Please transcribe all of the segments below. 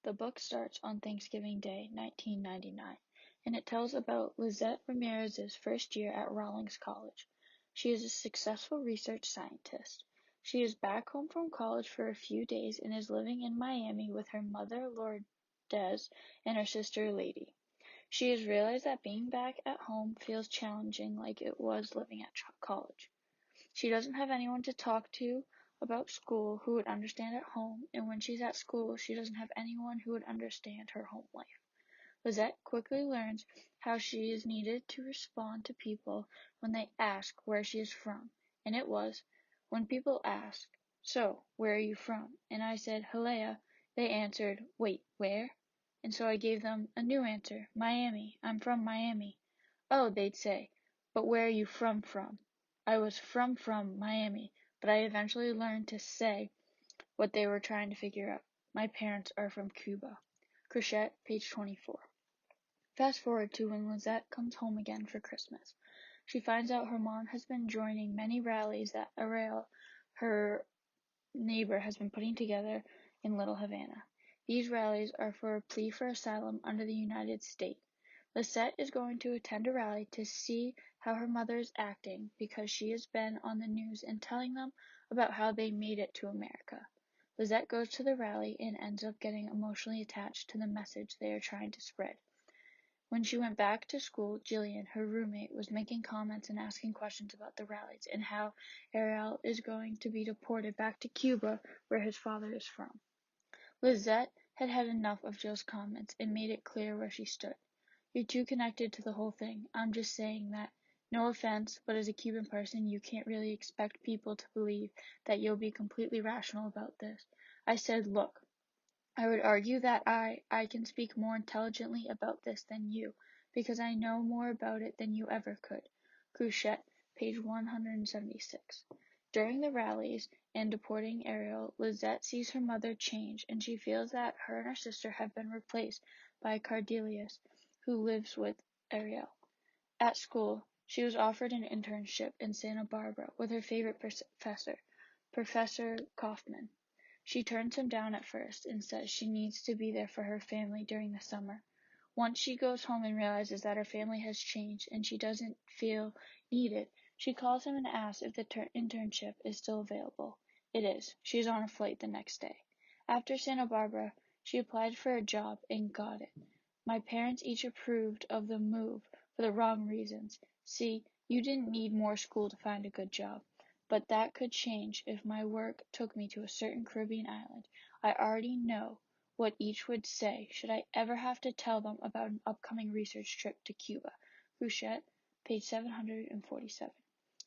The book starts on Thanksgiving Day, 1999, and it tells about Lizette Ramirez's first year at Rawlings College. She is a successful research scientist. She is back home from college for a few days and is living in Miami with her mother, Lourdes, and her sister, Lady. She has realized that being back at home feels challenging like it was living at college. She doesn't have anyone to talk to about school who would understand at home, and when she's at school, she doesn't have anyone who would understand her home life. Lizette quickly learns how she is needed to respond to people when they ask where she is from, and it was, when people ask, "So, where are you from?" and I said, "Hialeah," they answered, "Wait, where?" And so I gave them a new answer, "Miami, I'm from Miami." "Oh," they'd say, "but where are you from?" I was from Miami, but I eventually learned to say what they were trying to figure out. My parents are from Cuba. Crochette, page 24. Fast forward to when Lizette comes home again for Christmas. She finds out her mom has been joining many rallies that Ariel, her neighbor, has been putting together in Little Havana. These rallies are for a plea for asylum under the United States. Lizette is going to attend a rally to see how her mother is acting because she has been on the news and telling them about how they made it to America. Lizette goes to the rally and ends up getting emotionally attached to the message they are trying to spread. When she went back to school, Jillian, her roommate, was making comments and asking questions about the rallies and how Ariel is going to be deported back to Cuba, where his father is from. Lizette had had enough of Jill's comments and made it clear where she stood. "You're too connected to the whole thing. I'm just saying that. No offense, but as a Cuban person, you can't really expect people to believe that you'll be completely rational about this." I said, "Look, I would argue that I can speak more intelligently about this than you, because I know more about it than you ever could." Couchette, page 176. During the rallies and deporting Ariel, Lizette sees her mother change, and she feels that her and her sister have been replaced by Cardelius, who lives with Ariel. At school, she was offered an internship in Santa Barbara with her favorite professor, Professor Kaufman. She turns him down at first and says she needs to be there for her family during the summer. Once she goes home and realizes that her family has changed and she doesn't feel needed, she calls him and asks if the internship is still available. It is. She is on a flight the next day. After Santa Barbara, she applied for a job and got it. My parents each approved of the move for the wrong reasons. See, you didn't need more school to find a good job. But that could change if my work took me to a certain Caribbean island. I already know what each would say should I ever have to tell them about an upcoming research trip to Cuba. Couchette, page 747.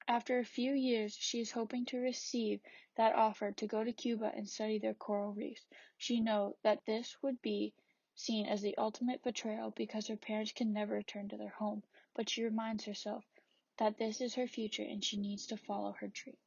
After a few years, she is hoping to receive that offer to go to Cuba and study their coral reefs. She knows that this would be seen as the ultimate betrayal because her parents can never return to their home, but she reminds herself that this is her future and she needs to follow her dreams.